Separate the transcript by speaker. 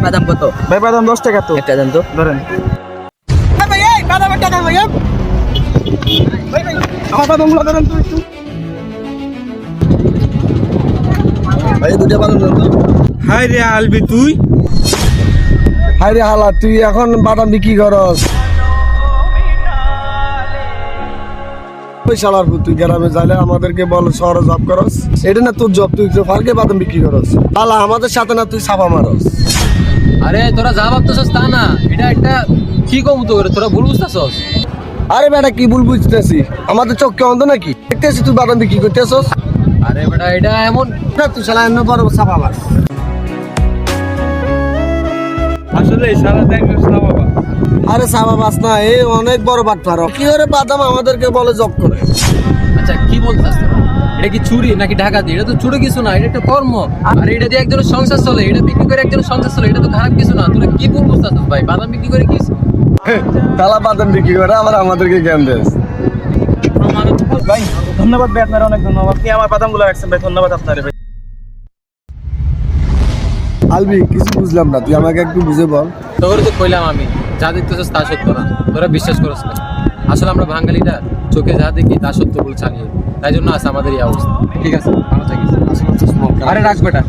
Speaker 1: বাদাম কত?
Speaker 2: ভাই বাদাম 10 টাকা তো।
Speaker 1: একটা দেন তো।
Speaker 2: ধরেন ভাই, এই বাদামের টাকা ভাই। ভাই আমার বাদামগুলো ধরেন তো একটু।
Speaker 1: ভাই দুটো বাদাম দেন তো।
Speaker 2: হাই রে আলবি তুই,
Speaker 3: হাই রে হালা, তুই এখন বাদাম বিক্রি করস? শালার পুত, তুই গ্রামে যাইলে আমাদেরকে বল শহরে জব করস, এটা না তোর জব, তুই তো ফার্কে বাদাম বিক্রি করস। হালা আমাদের সাথে না তুই ছাপা মারস।
Speaker 4: আরে তোরা যা ভাবতেছস তা না, এটা একটা কি কম তো করে তোরা ভুল বুঝতেছস।
Speaker 3: আরে বেটা কি ভুল বুঝতেছি, আমাদের চোখকে অন্ধ নাকি? দেখতেছি তুই বাদাম বিক্রি করতেছস।
Speaker 4: আরে বেটা এটা এমন
Speaker 3: না তুই শালা এমন বড় ছাপা মার।
Speaker 2: আসলে সারা টাইম বাবা।
Speaker 3: আরে ছাপা মাস না, এ অনেক বড় বাট পারো। কি করে বাদাম আমাদেরকে বলে জব করে?
Speaker 4: আচ্ছা কি বলতেছস তোরা? এটা কি চুরি নাকি ডাকাতি? এটা তো চুরি কিছু না, এটা একটা কর্ম। আর এটা দিয়ে একজনের সংসার চলে, এটা বিক্রি করে একজনের সংসার চলে, এটা তো খারাপ কিছু না। তোরা কি ভুল বুঝতেছস ভাই? বাদাম বিক্রি করে কি
Speaker 3: তালা বাদাম বিক্রি করে আবার আমাদেরকে জ্ঞান দেস।
Speaker 2: ভাই ধন্যবাদ ভাই, আপনার অনেক ধন্যবাদ। আপনি আমার বাদামগুলো রাখছেন ভাই, ধন্যবাদ আপনার ভাই।
Speaker 3: আলবি কিছু বুঝলাম না, তুই আমাকে একটু বুঝে বল।
Speaker 4: তোর তো কইলাম আমি, যা দেখতেছস তা সত্য না, তোরা বিশ্বাস করস না। আসলে আমরা বাঙালিরা চোখে যা দেখি তা সত্য বলে চালিয়ে, তাই জন্য আছে আমাদের এই অবস্থা। ঠিক আছে, ভালো থাকিস। আরে রাখ বেটা।